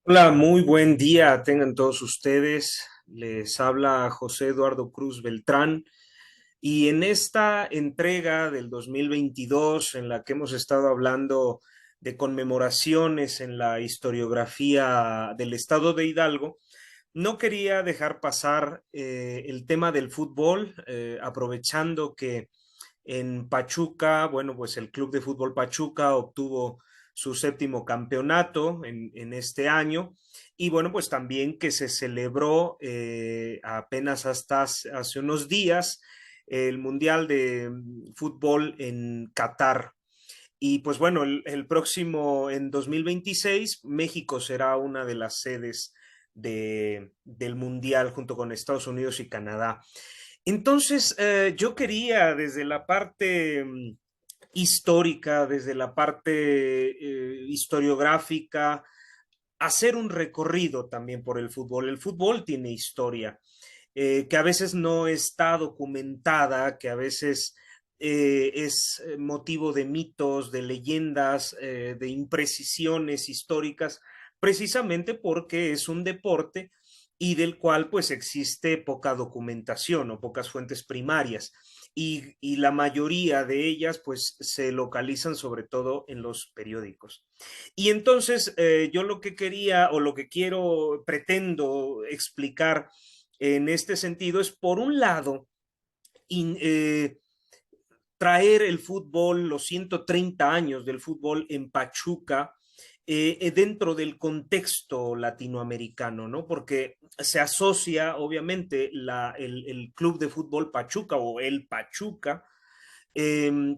Hola, muy buen día tengan todos ustedes. Les habla José Eduardo Cruz Beltrán y en esta entrega del 2022 en la que hemos estado hablando de conmemoraciones en la historiografía del estado de Hidalgo, no quería dejar pasar el tema del fútbol, aprovechando que en Pachuca, bueno, pues el Club de Fútbol Pachuca obtuvo su séptimo campeonato en este año y bueno, pues también que se celebró apenas hasta hace unos días el Mundial de Fútbol en Qatar. Y pues bueno, el próximo, en 2026, México será una de las sedes del Mundial junto con Estados Unidos y Canadá. Entonces, yo quería desde la parte histórica, desde la parte historiográfica, hacer un recorrido también por el fútbol. El fútbol tiene historia, que a veces no está documentada, que a veces es motivo de mitos, de leyendas, de imprecisiones históricas, precisamente porque es un deporte y del cual pues existe poca documentación o pocas fuentes primarias. Y la mayoría de ellas pues se localizan sobre todo en los periódicos. Y entonces yo lo que quería o lo que quiero, pretendo explicar en este sentido es, por un lado, in, traer el fútbol, los 130 años del fútbol en Pachuca, dentro del contexto latinoamericano, ¿no? Porque se asocia, obviamente, el Club de Fútbol Pachuca o el Pachuca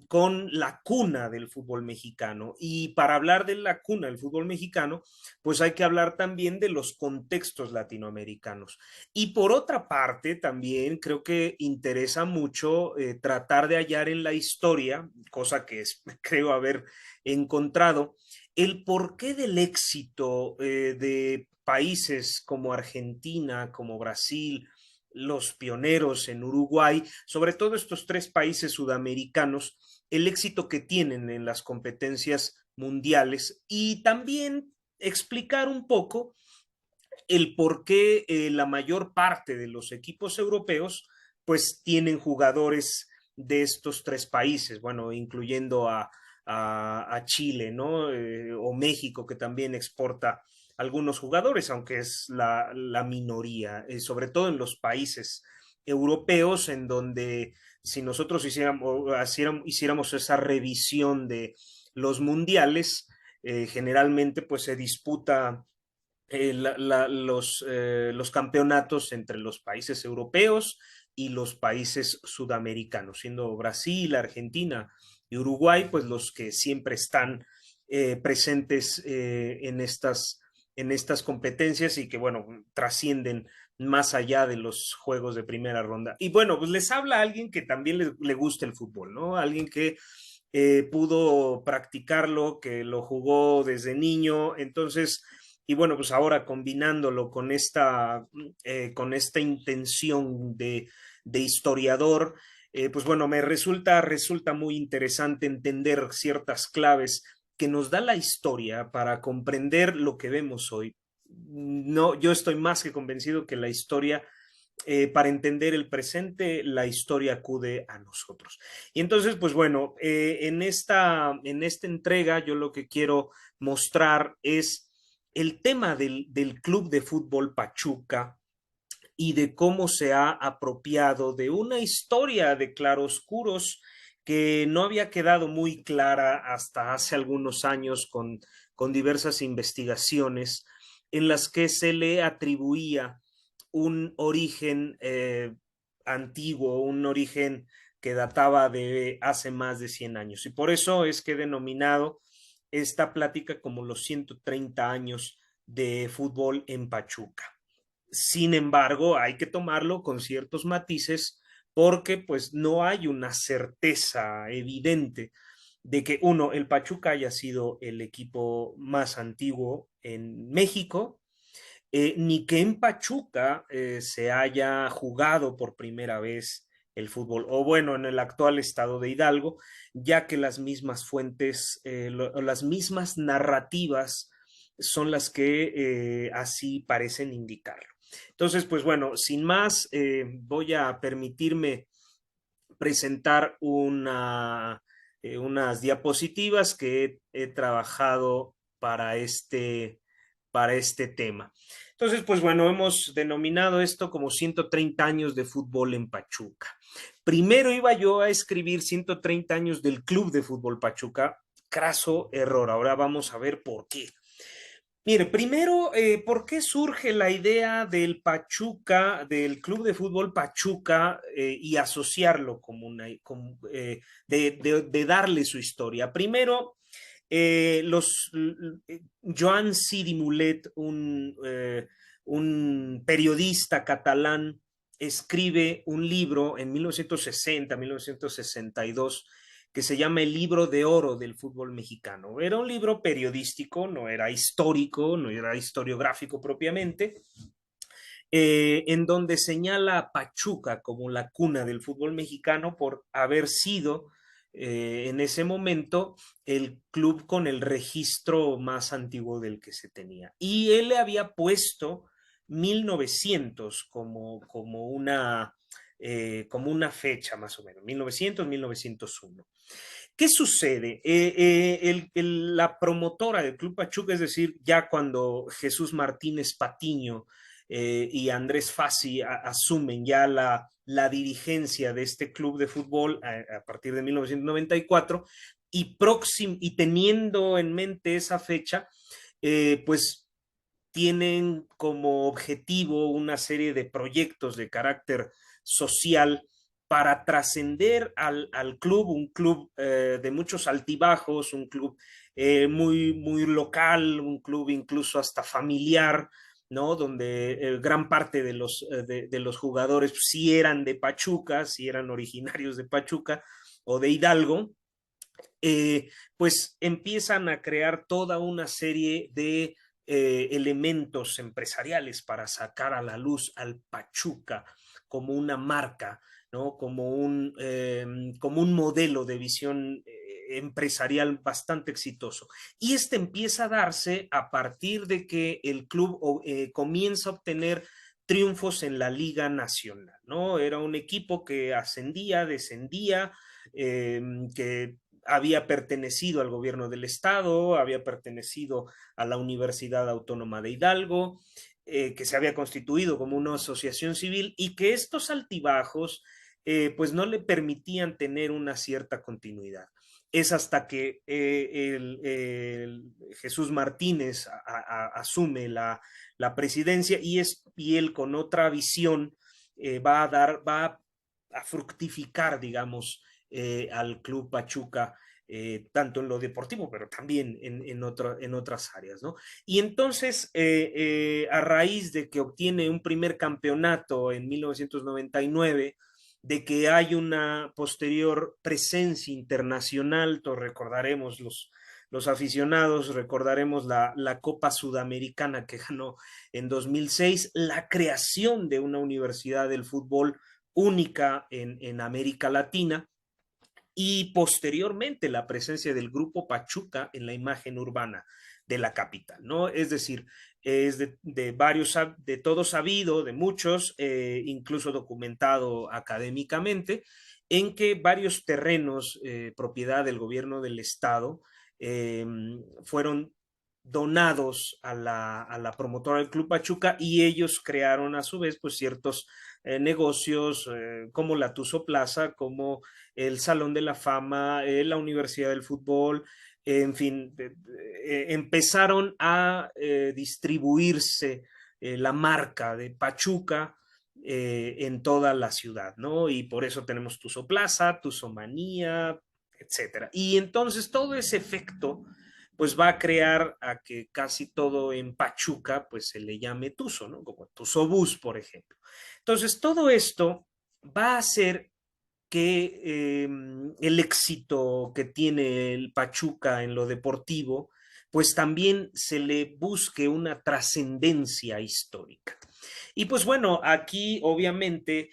con la cuna del fútbol mexicano. Y para hablar de la cuna del fútbol mexicano, pues hay que hablar también de los contextos latinoamericanos. Y por otra parte, también creo que interesa mucho tratar de hallar en la historia, cosa que es, creo haber encontrado, el porqué del éxito de países como Argentina, como Brasil, los pioneros en Uruguay, sobre todo estos tres países sudamericanos, el éxito que tienen en las competencias mundiales y también explicar un poco el por qué la mayor parte de los equipos europeos pues tienen jugadores de estos tres países, bueno, incluyendo a Chile, ¿no? O México, que también exporta algunos jugadores, aunque es la minoría, sobre todo en los países europeos, en donde si nosotros hiciéramos esa revisión de los mundiales, generalmente pues se disputa los campeonatos entre los países europeos y los países sudamericanos, siendo Brasil, Argentina y Uruguay, pues los que siempre están presentes en estas competencias y que, bueno, trascienden más allá de los juegos de primera ronda. Y bueno, pues les habla alguien que también le gusta el fútbol, ¿no? Alguien que pudo practicarlo, que lo jugó desde niño, entonces, y bueno, pues ahora combinándolo con esta intención de historiador, pues bueno, resulta muy interesante entender ciertas claves que nos da la historia para comprender lo que vemos hoy. No, yo estoy más que convencido que la historia, para entender el presente, la historia acude a nosotros. Y entonces, pues bueno, en esta entrega yo lo que quiero mostrar es el tema del Club de Fútbol Pachuca y de cómo se ha apropiado de una historia de claroscuros que no había quedado muy clara hasta hace algunos años con diversas investigaciones en las que se le atribuía un origen antiguo, un origen que databa de hace más de 100 años. Y por eso es que he denominado esta plática como los 130 años de fútbol en Pachuca. Sin embargo, hay que tomarlo con ciertos matices porque pues no hay una certeza evidente de que, uno, el Pachuca haya sido el equipo más antiguo en México, ni que en Pachuca se haya jugado por primera vez el fútbol, o bueno, en el actual estado de Hidalgo, ya que las mismas fuentes, las mismas narrativas son las que así parecen indicarlo. Entonces, pues bueno, sin más, voy a permitirme presentar unas diapositivas que he trabajado para este tema. Entonces, pues bueno, hemos denominado esto como 130 años de fútbol en Pachuca. Primero iba yo a escribir 130 años del Club de Fútbol Pachuca. Craso error. Ahora vamos a ver por qué. Mire, primero, ¿por qué surge la idea del Pachuca, del Club de Fútbol Pachuca, y asociarlo como de darle su historia? Primero, Joan Cidi Mulet, un periodista catalán, escribe un libro en 1960, 1962, que se llama El Libro de Oro del Fútbol Mexicano. Era un libro periodístico, no era histórico, no era historiográfico propiamente, en donde señala a Pachuca como la cuna del fútbol mexicano por haber sido en ese momento el club con el registro más antiguo del que se tenía. Y él le había puesto 1900 como una fecha más o menos, 1900, 1901. ¿Qué sucede? La promotora del Club Pachuca, es decir, ya cuando Jesús Martínez Patiño y Andrés Fassi asumen ya la dirigencia de este club de fútbol a partir de 1994 y teniendo en mente esa fecha, pues tienen como objetivo una serie de proyectos de carácter social para trascender al club, un club de muchos altibajos, un club muy local, un club incluso hasta familiar, ¿no? Donde gran parte de los jugadores sí eran de Pachuca, sí eran originarios de Pachuca o de Hidalgo, pues empiezan a crear toda una serie de elementos empresariales para sacar a la luz al Pachuca como una marca, ¿no? Como un modelo de visión empresarial bastante exitoso. Y este empieza a darse a partir de que el club comienza a obtener triunfos en la Liga Nacional, ¿no? Era un equipo que ascendía, descendía, que había pertenecido al gobierno del estado, había pertenecido a la Universidad Autónoma de Hidalgo, que se había constituido como una asociación civil y que estos altibajos pues no le permitían tener una cierta continuidad. Es hasta que Jesús Martínez asume la presidencia y él con otra visión va a fructificar, digamos, al Club Pachuca, tanto en lo deportivo, pero también en otras áreas, ¿no? Y entonces, a raíz de que obtiene un primer campeonato en 1999, de que hay una posterior presencia internacional, todos recordaremos los aficionados, recordaremos la Copa Sudamericana que ganó en 2006, la creación de una universidad del fútbol única en América Latina, y posteriormente la presencia del grupo Pachuca en la imagen urbana de la capital, ¿no? Es decir, es de varios, de todo sabido, de muchos, incluso documentado académicamente, en que varios terrenos, propiedad del gobierno del estado, eh, fueron donados a la promotora del Club Pachuca y ellos crearon a su vez pues ciertos negocios como la Tuzo Plaza, como el Salón de la Fama, la Universidad del Fútbol, en fin, empezaron a distribuirse la marca de Pachuca en toda la ciudad, ¿no? Y por eso tenemos Tuzo Plaza, Tuzo Manía, etcétera. Y entonces todo ese efecto pues va a crear a que casi todo en Pachuca pues se le llame Tuzo, ¿no? Como Tuzo Bus, por ejemplo. Entonces todo esto va a hacer que el éxito que tiene el Pachuca en lo deportivo, pues también se le busque una trascendencia histórica. Y pues bueno, aquí obviamente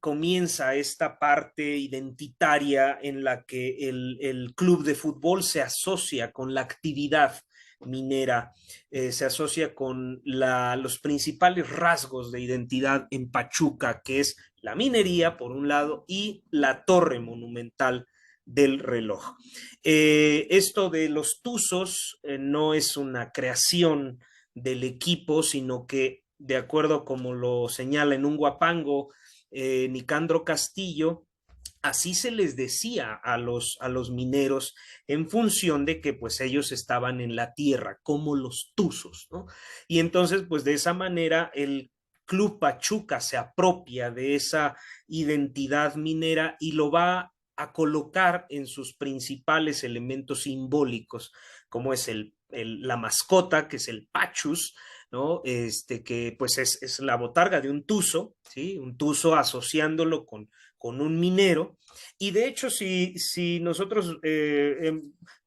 comienza esta parte identitaria en la que el club de fútbol se asocia con la actividad minera, se asocia con los principales rasgos de identidad en Pachuca, que es la minería, por un lado, y la torre monumental del reloj. Esto de los Tuzos no es una creación del equipo, sino que, de acuerdo como lo señala en un guapango Nicandro Castillo, así se les decía a los mineros en función de que pues ellos estaban en la tierra, como los tuzos, ¿no? Y entonces pues de esa manera el Club Pachuca se apropia de esa identidad minera y lo va a colocar en sus principales elementos simbólicos, como es la mascota, que es el Pachus, ¿no? Que pues es la botarga de un tuzo, ¿sí? Un tuzo asociándolo con un minero. Y de hecho, si nosotros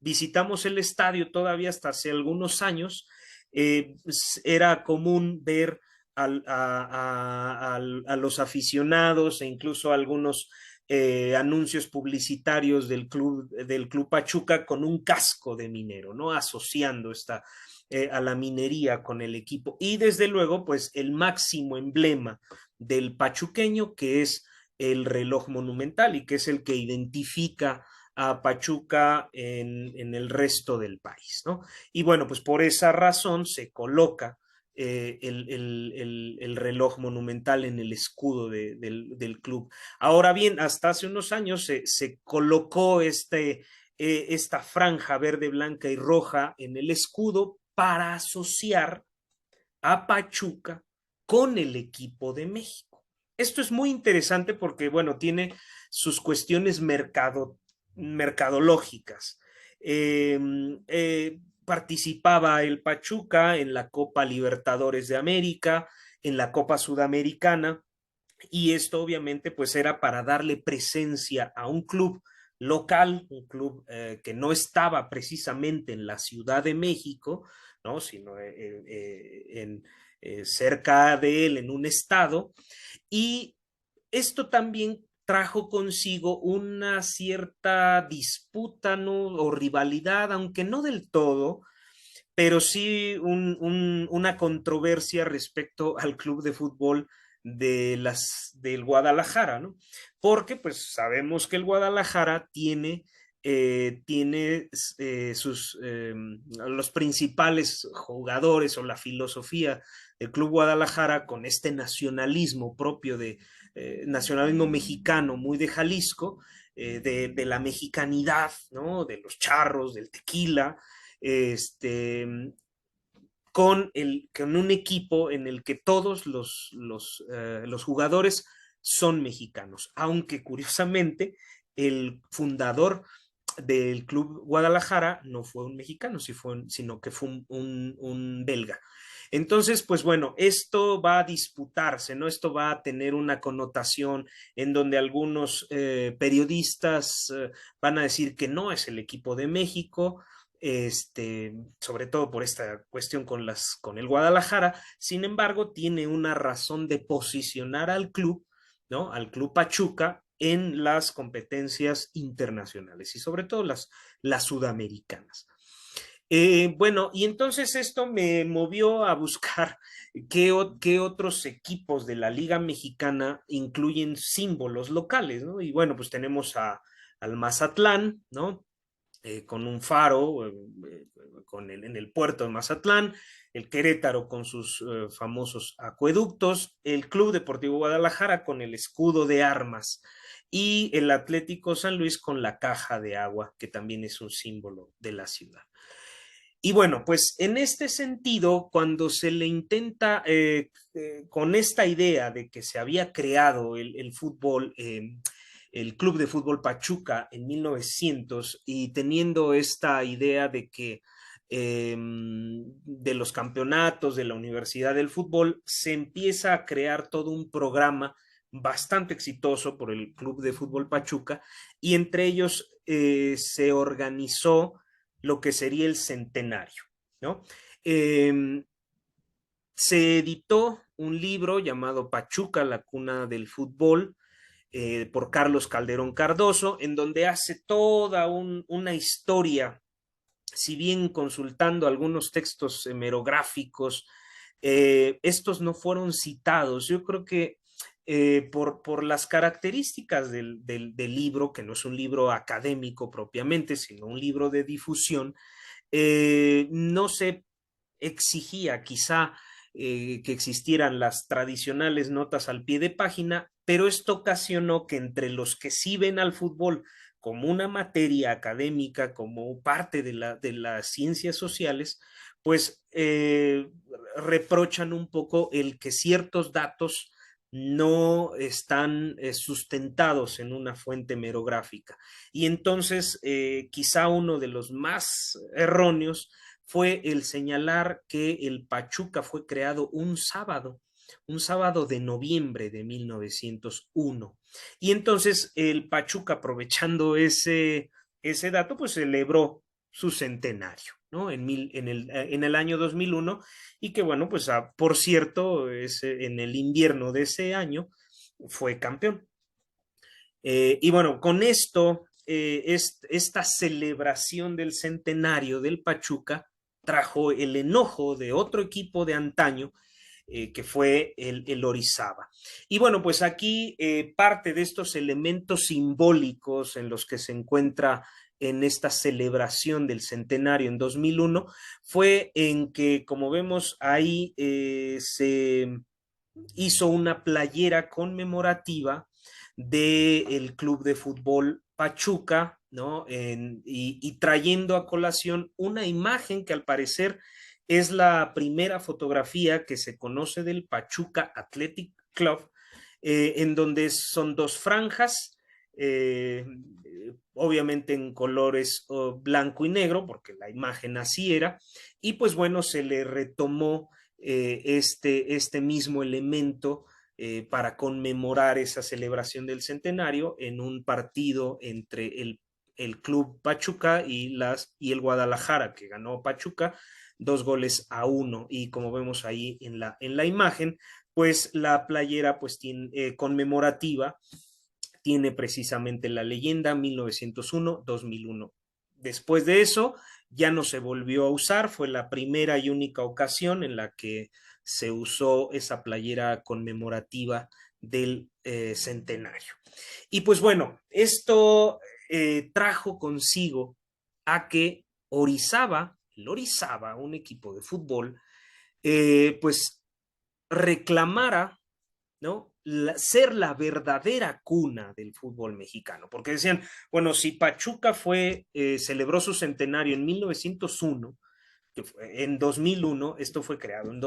visitamos el estadio todavía hasta hace algunos años, era común ver a los aficionados e incluso algunos anuncios publicitarios del club Pachuca con un casco de minero, ¿no? Asociando a la minería con el equipo. Y desde luego, pues el máximo emblema del pachuqueño, que es el reloj monumental y que es el que identifica a Pachuca en el resto del país, ¿no? Y bueno, pues por esa razón se coloca el reloj monumental en el escudo del club. Ahora bien, hasta hace unos años se colocó esta franja verde, blanca y roja en el escudo para asociar a Pachuca con el equipo de México. Esto es muy interesante porque, bueno, tiene sus cuestiones mercadológicas. Participaba el Pachuca en la Copa Libertadores de América, en la Copa Sudamericana, y esto obviamente pues era para darle presencia a un club local, un club que no estaba precisamente en la Ciudad de México, ¿no? Sino cerca de él, en un estado, y esto también trajo consigo una cierta disputa, ¿no? O rivalidad, aunque no del todo, pero sí una controversia respecto al club de fútbol del Guadalajara, ¿no? Porque pues sabemos que el Guadalajara tiene los principales jugadores o la filosofía del Club Guadalajara con este nacionalismo propio de nacionalismo mexicano, muy de Jalisco, de la mexicanidad, ¿no? De los charros, del tequila, este, con un equipo en el que todos los jugadores son mexicanos, aunque curiosamente el fundador del Club Guadalajara no fue un mexicano, sino que fue un belga. Entonces, pues bueno, esto va a disputarse, ¿no? Esto va a tener una connotación en donde algunos periodistas van a decir que no es el equipo de México, sobre todo por esta cuestión con el Guadalajara. Sin embargo, tiene una razón de posicionar al club, ¿no? Al Club Pachuca en las competencias internacionales y sobre todo las sudamericanas. Bueno, y entonces esto me movió a buscar qué otros equipos de la Liga Mexicana incluyen símbolos locales, ¿no? Y bueno, pues tenemos al Mazatlán, ¿no? Con un faro en el puerto de Mazatlán, el Querétaro con sus famosos acueductos, el Club Deportivo Guadalajara con el escudo de armas y el Atlético San Luis con la caja de agua, que también es un símbolo de la ciudad. Y bueno, pues en este sentido, cuando se le intenta, con esta idea de que se había creado el fútbol, el Club de Fútbol Pachuca en 1900 y teniendo esta idea de que de los campeonatos de la Universidad del Fútbol, se empieza a crear todo un programa bastante exitoso por el Club de Fútbol Pachuca y entre ellos se organizó lo que sería el centenario, ¿no? Se editó un libro llamado Pachuca, la cuna del fútbol, por Carlos Calderón Cardoso, en donde hace toda una historia, si bien consultando algunos textos hemerográficos, estos no fueron citados. Yo creo que por las características del libro, que no es un libro académico propiamente, sino un libro de difusión, no se exigía quizá que existieran las tradicionales notas al pie de página, pero esto ocasionó que entre los que sí ven al fútbol como una materia académica, como parte de las ciencias sociales, pues reprochan un poco el que ciertos datos no están sustentados en una fuente merográfica. Y entonces, quizá uno de los más erróneos fue el señalar que el Pachuca fue creado un sábado de noviembre de 1901. Y entonces el Pachuca, aprovechando ese dato, pues celebró su centenario, ¿no? En el año 2001, y que bueno, pues por cierto, en el invierno de ese año fue campeón. Y bueno, con esto, esta celebración del centenario del Pachuca trajo el enojo de otro equipo de antaño, que fue el Orizaba. Y bueno, pues aquí parte de estos elementos simbólicos en los que se encuentra en esta celebración del centenario en 2001 fue en que, como vemos ahí, se hizo una playera conmemorativa del Club de Fútbol Pachuca, ¿no? Y trayendo a colación una imagen que al parecer es la primera fotografía que se conoce del Pachuca Athletic Club, en donde son dos franjas, eh, obviamente en colores blanco y negro, porque la imagen así era, y pues bueno, se le retomó este mismo elemento para conmemorar esa celebración del centenario en un partido entre el Club Pachuca y el Guadalajara, que ganó Pachuca 2-1. Y como vemos ahí en la imagen, pues la playera pues tiene, conmemorativa tiene precisamente la leyenda 1901-2001. Después de eso, ya no se volvió a usar, fue la primera y única ocasión en la que se usó esa playera conmemorativa del centenario. Y pues bueno, esto trajo consigo a que el Orizaba, un equipo de fútbol, pues reclamara, ¿no? Ser la verdadera cuna del fútbol mexicano, porque decían, bueno, si Pachuca celebró su centenario en 1901, en 2001, esto fue creado en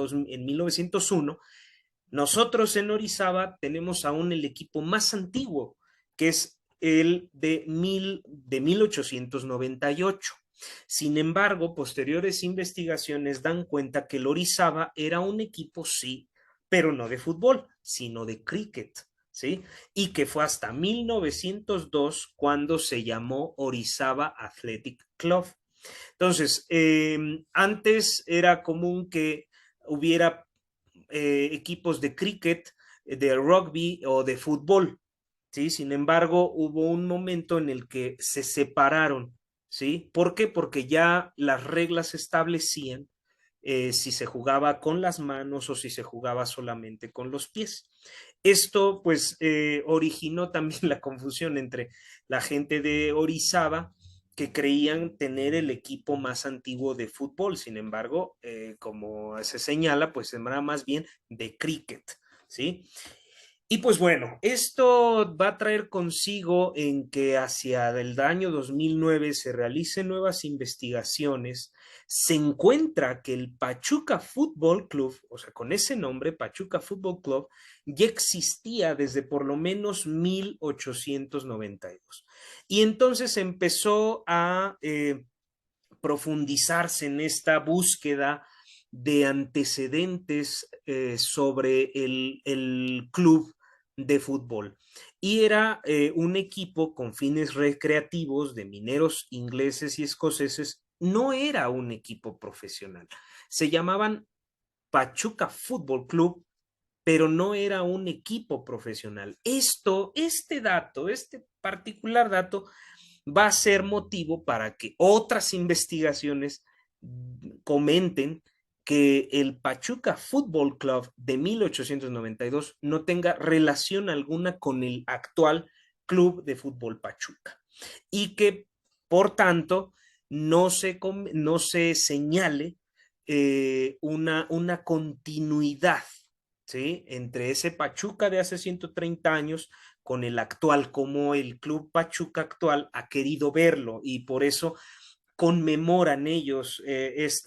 1901, nosotros en Orizaba tenemos aún el equipo más antiguo, que es el de 1898. Sin embargo, posteriores investigaciones dan cuenta que el Orizaba era un equipo, sí, pero no de fútbol, sino de cricket, ¿sí? Y que fue hasta 1902 cuando se llamó Orizaba Athletic Club. Entonces, antes era común que hubiera equipos de cricket, de rugby o de fútbol, ¿sí? Sin embargo, hubo un momento en el que se separaron, ¿sí? ¿Por qué? Porque ya las reglas establecían si se jugaba con las manos o si se jugaba solamente con los pies. Esto pues originó también la confusión entre la gente de Orizaba, que creían tener el equipo más antiguo de fútbol. Sin embargo, como se señala, pues era más bien de cricket, ¿sí? Y pues bueno, esto va a traer consigo en que hacia el año 2009 se realicen nuevas investigaciones. Se encuentra que el Pachuca Fútbol Club, o sea, con ese nombre, Pachuca Fútbol Club, ya existía desde por lo menos 1892. Y entonces empezó a profundizarse en esta búsqueda de antecedentes sobre el club de fútbol. Y era un equipo con fines recreativos de mineros ingleses y escoceses, no era un equipo profesional. Se llamaban Pachuca Fútbol Club, pero no era un equipo profesional. Este particular dato va a ser motivo para que otras investigaciones comenten que el Pachuca Fútbol Club de 1892 no tenga relación alguna con el actual Club de Fútbol Pachuca y que, por tanto, no se señale una continuidad, ¿sí?, entre ese Pachuca de hace 130 años con el actual, como el Club Pachuca actual ha querido verlo y por eso conmemoran ellos este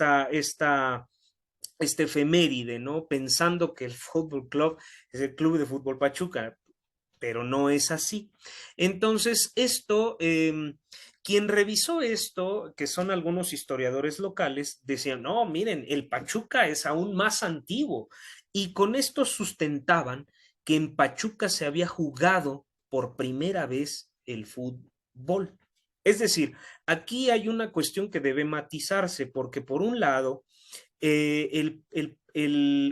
efeméride, ¿no? Pensando que el Fútbol Club es el Club de Fútbol Pachuca, pero no es así. Entonces, quien revisó esto, que son algunos historiadores locales, decían, no, miren, el Pachuca es aún más antiguo. Y con esto sustentaban que en Pachuca se había jugado por primera vez el fútbol. Es decir, aquí hay una cuestión que debe matizarse, porque por un lado,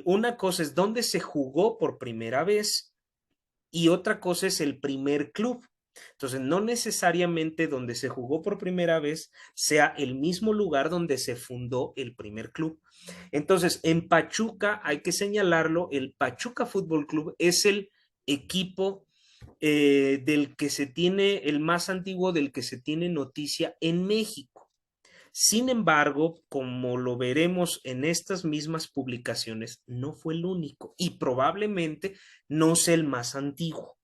una cosa es dónde se jugó por primera vez y otra cosa es el primer club. Entonces, no necesariamente donde se jugó por primera vez sea el mismo lugar donde se fundó el primer club. Entonces, en Pachuca, hay que señalarlo, el Pachuca Fútbol Club es el equipo del que se tiene, el más antiguo del que se tiene noticia en México. Sin embargo, como lo veremos en estas mismas publicaciones, no fue el único y probablemente no sea el más antiguo,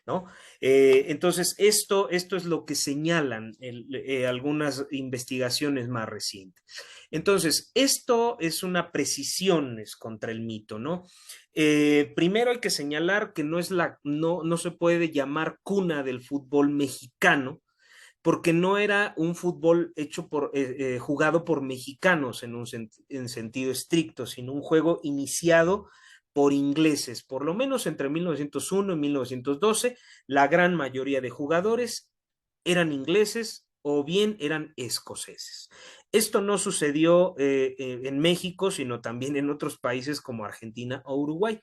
¿no? Entonces, esto es lo que señalan algunas investigaciones más recientes. Entonces, esto es una precisión contra el mito, ¿no? Primero hay que señalar que no se puede llamar cuna del fútbol mexicano, porque no era un fútbol jugado por mexicanos en sentido estricto, sino un juego iniciado por ingleses, por lo menos entre 1901 y 1912, la gran mayoría de jugadores eran ingleses o bien eran escoceses. Esto no sucedió en México, sino también en otros países como Argentina o Uruguay.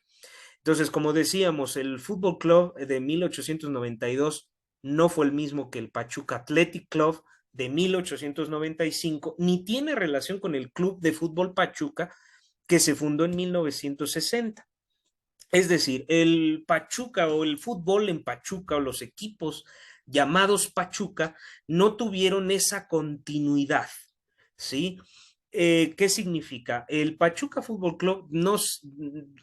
Entonces, como decíamos, el Fútbol Club de 1892 no fue el mismo que el Pachuca Athletic Club de 1895, ni tiene relación con el Club de Fútbol Pachuca que se fundó en 1960. Es decir, el Pachuca o el fútbol en Pachuca o los equipos llamados Pachuca no tuvieron esa continuidad, ¿sí? ¿Qué significa? El Pachuca Fútbol Club nos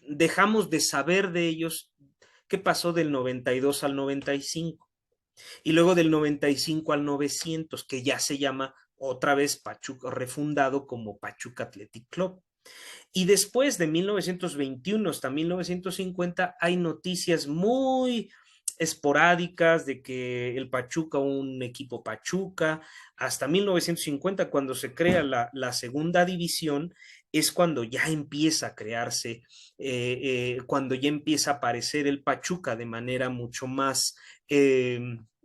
dejamos de saber de ellos qué pasó del 92 al 95 y luego del 95 al 900, que ya se llama otra vez Pachuca, refundado como Pachuca Athletic Club. Y después de 1921 hasta 1950 hay noticias muy esporádicas de que el Pachuca, un equipo Pachuca, hasta 1950 cuando se crea la segunda división, es cuando ya empieza a crearse, cuando ya empieza a aparecer el Pachuca de manera mucho más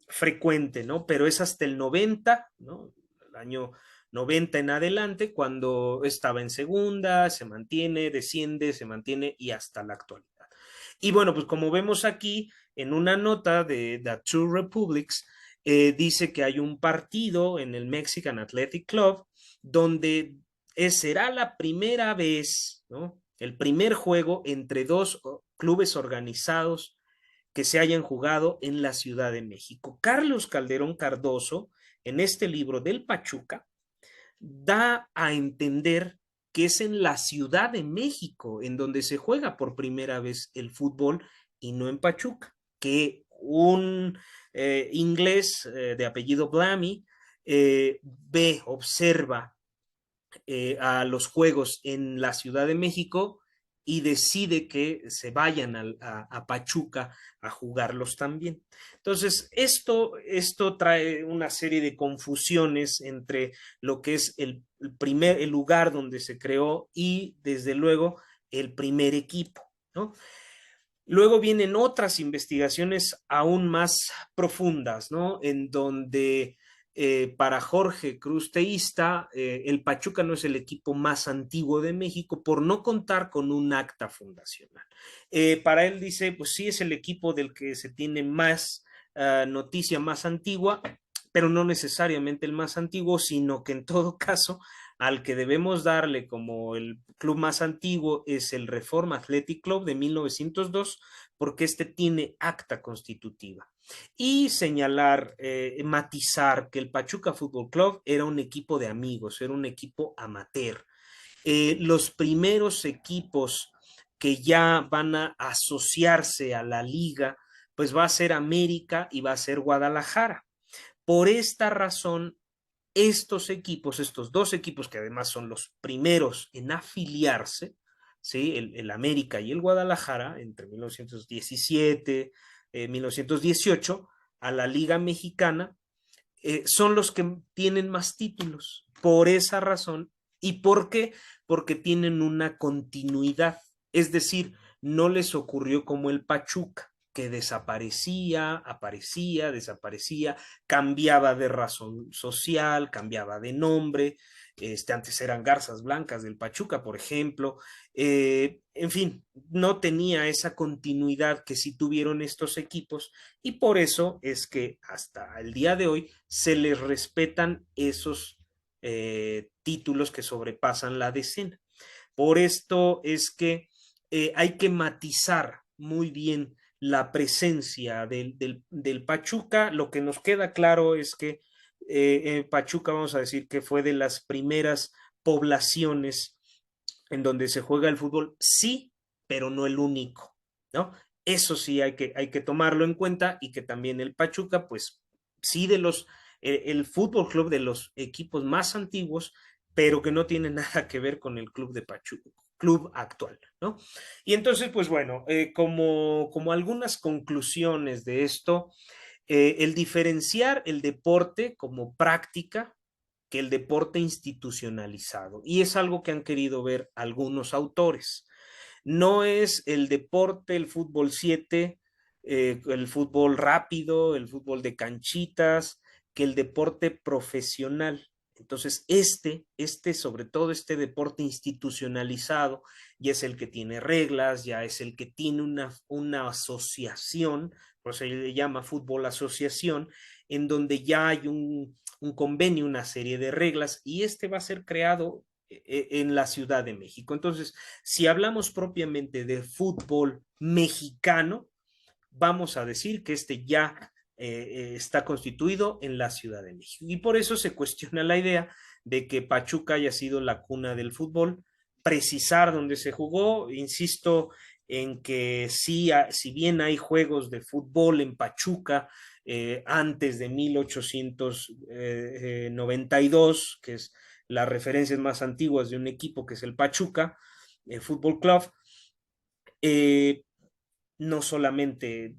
frecuente, ¿no? Pero es hasta el 90, ¿no? El año 90 en adelante, cuando estaba en segunda, se mantiene, desciende, se mantiene y hasta la actualidad. Y bueno, pues como vemos aquí en una nota de The Two Republics, dice que hay un partido en el Mexican Athletic Club donde será la primera vez, ¿no?, el primer juego entre dos clubes organizados que se hayan jugado en la Ciudad de México. Carlos Calderón Cardoso, en este libro del Pachuca, da a entender que es en la Ciudad de México en donde se juega por primera vez el fútbol y no en Pachuca, que un inglés de apellido Blamey observa a los juegos en la Ciudad de México y decide que se vayan a Pachuca a jugarlos también. Entonces, esto trae una serie de confusiones entre lo que es el lugar donde se creó y, desde luego, el primer equipo, ¿no? Luego vienen otras investigaciones aún más profundas, ¿no? En donde para Jorge Cruz Teísta, el Pachuca no es el equipo más antiguo de México por no contar con un acta fundacional. Para él dice, pues sí es el equipo del que se tiene más noticia más antigua, pero no necesariamente el más antiguo, sino que en todo caso al que debemos darle como el club más antiguo es el Reforma Athletic Club de 1902, porque este tiene acta constitutiva. Y señalar, matizar que el Pachuca Fútbol Club era un equipo de amigos, era un equipo amateur. Los primeros equipos que ya van a asociarse a la liga, pues va a ser América y va a ser Guadalajara. Por esta razón, estos equipos, estos dos equipos que además son los primeros en afiliarse, ¿sí? El América y el Guadalajara, entre 1917, 1918, a la Liga Mexicana, son los que tienen más títulos. Por esa razón. ¿Y por qué? Porque tienen una continuidad. Es decir, no les ocurrió como el Pachuca, que desaparecía, aparecía, desaparecía, cambiaba de razón social, cambiaba de nombre. Antes eran Garzas Blancas del Pachuca, por ejemplo. En fin, no tenía esa continuidad que sí tuvieron estos equipos y por eso es que hasta el día de hoy se les respetan esos títulos que sobrepasan la decena. Por esto es que hay que matizar muy bien la presencia del Pachuca. Lo que nos queda claro es que Pachuca, vamos a decir que fue de las primeras poblaciones en donde se juega el fútbol, sí, pero no el único, ¿no? Eso sí hay que tomarlo en cuenta y que también el Pachuca, pues sí el fútbol club de los equipos más antiguos, pero que no tiene nada que ver con el club de Pachuca, club actual, ¿no? Y entonces, pues bueno, como algunas conclusiones de esto, el diferenciar el deporte como práctica que el deporte institucionalizado. Y es algo que han querido ver algunos autores. No es el deporte, el fútbol 7, el fútbol rápido, el fútbol de canchitas, que el deporte profesional. Entonces, sobre todo este deporte institucionalizado, ya es el que tiene reglas, ya es el que tiene una asociación, por eso se le llama fútbol asociación, en donde ya hay un convenio, una serie de reglas, y este va a ser creado en la Ciudad de México. Entonces, si hablamos propiamente de fútbol mexicano, vamos a decir que este ya está constituido en la Ciudad de México. Y por eso se cuestiona la idea de que Pachuca haya sido la cuna del fútbol, precisar dónde se jugó, insisto en que sí, si bien hay juegos de fútbol en Pachuca antes de 1892, que es las referencias más antiguas de un equipo que es el Pachuca, el Fútbol Club, eh, no solamente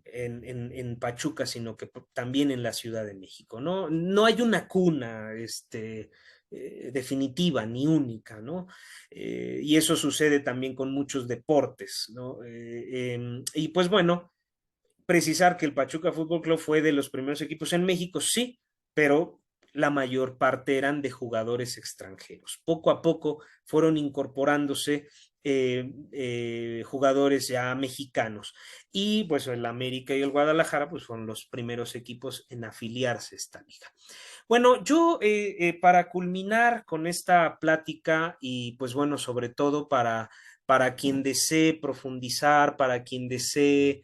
en Pachuca, sino que también en la Ciudad de México, ¿no? No hay una cuna definitiva ni única, ¿no? Y eso sucede también con muchos deportes, ¿no? Y pues bueno, precisar que el Pachuca Fútbol Club fue de los primeros equipos en México, sí, pero la mayor parte eran de jugadores extranjeros. Poco a poco fueron incorporándose jugadores ya mexicanos. Y pues el América y el Guadalajara pues fueron los primeros equipos en afiliarse a esta liga. Bueno, yo para culminar con esta plática y pues bueno, sobre todo para quien desee profundizar, para quien desee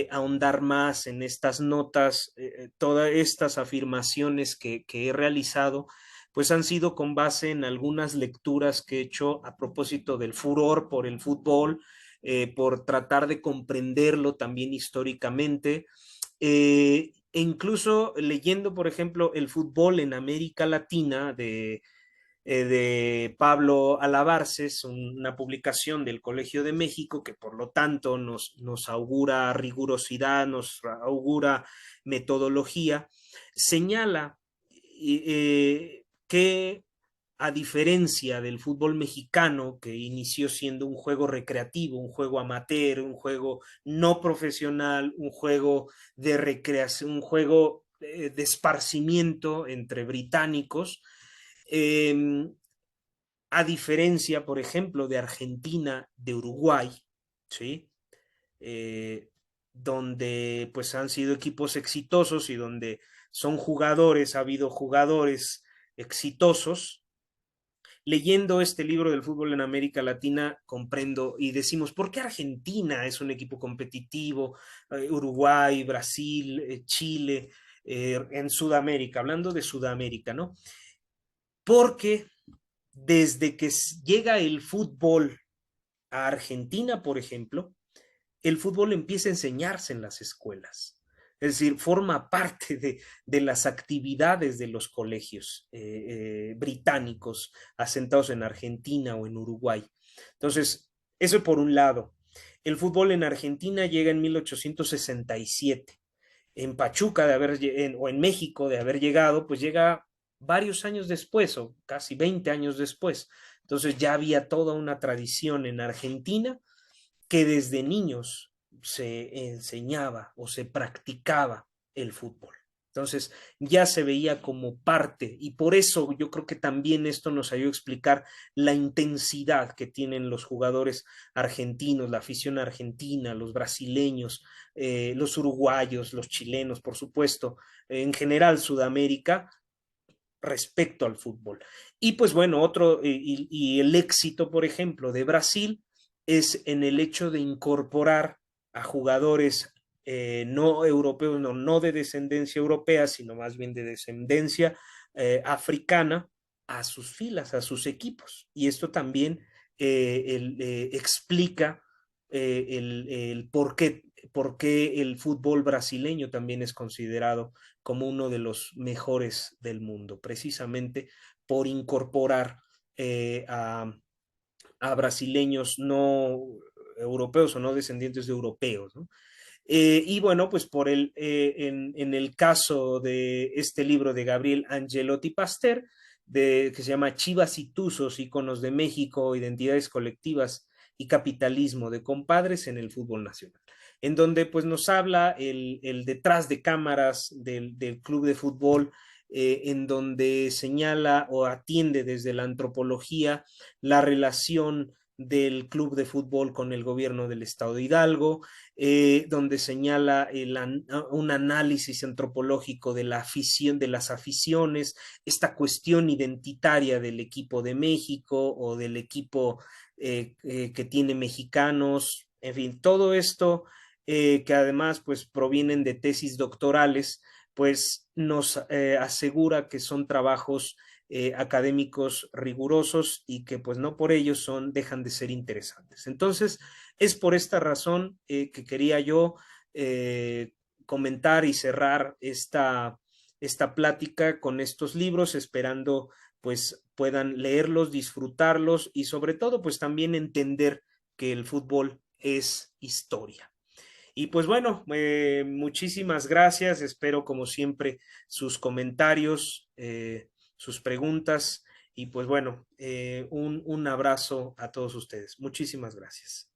ahondar más en estas notas, todas estas afirmaciones que he realizado, pues han sido con base en algunas lecturas que he hecho a propósito del furor por el fútbol, por tratar de comprenderlo también históricamente. E incluso leyendo, por ejemplo, el fútbol en América Latina de Pablo Alabarces, una publicación del Colegio de México que por lo tanto nos augura rigurosidad, nos augura metodología, señala que a diferencia del fútbol mexicano, que inició siendo un juego recreativo, un juego amateur, un juego no profesional, un juego de recreación, un juego de esparcimiento entre británicos, eh, a diferencia, por ejemplo, de Argentina, de Uruguay, ¿sí? Eh, donde pues han sido equipos exitosos y donde son jugadores, ha habido jugadores exitosos. Leyendo este libro del fútbol en América Latina, comprendo y decimos, ¿por qué Argentina es un equipo competitivo? Uruguay, Brasil, Chile, en Sudamérica, hablando de Sudamérica, ¿no? Porque desde que llega el fútbol a Argentina, por ejemplo, el fútbol empieza a enseñarse en las escuelas. Es decir, forma parte de las actividades de los colegios británicos asentados en Argentina o en Uruguay. Entonces, eso por un lado. El fútbol en Argentina llega en 1867. En Pachuca o en México de haber llegado, pues llega varios años después o casi 20 años después. Entonces ya había toda una tradición en Argentina que desde niños se enseñaba o se practicaba el fútbol. Entonces ya se veía como parte y por eso yo creo que también esto nos ayudó a explicar la intensidad que tienen los jugadores argentinos, la afición argentina, los brasileños, los uruguayos, los chilenos, por supuesto, en general Sudamérica, respecto al fútbol. Y pues bueno, y el éxito, por ejemplo, de Brasil es en el hecho de incorporar a jugadores no europeos, no de descendencia europea, sino más bien de descendencia africana a sus filas, a sus equipos. Y esto también explica por qué el fútbol brasileño también es considerado como uno de los mejores del mundo, precisamente por incorporar a brasileños no europeos o no descendientes de europeos, ¿no? Y bueno, pues en el caso de este libro de Gabriel Angelotti Pasteur, que se llama Chivas y Tuzos, íconos de México, identidades colectivas y capitalismo de compadres en el fútbol nacional, en donde pues nos habla el detrás de cámaras del club de fútbol, en donde señala o atiende desde la antropología la relación del club de fútbol con el gobierno del estado de Hidalgo, donde señala un análisis antropológico de la afición, de las aficiones, esta cuestión identitaria del equipo de México o del equipo que tiene mexicanos, en fin, todo esto que además pues provienen de tesis doctorales, pues nos asegura que son trabajos académicos rigurosos y que pues no por ello dejan de ser interesantes. Entonces, es por esta razón que quería yo eh, comentar y cerrar esta plática con estos libros, esperando pues puedan leerlos, disfrutarlos y sobre todo pues también entender que el fútbol es historia. Y pues bueno, muchísimas gracias. Espero como siempre sus comentarios, sus preguntas y pues bueno, un abrazo a todos ustedes. Muchísimas gracias.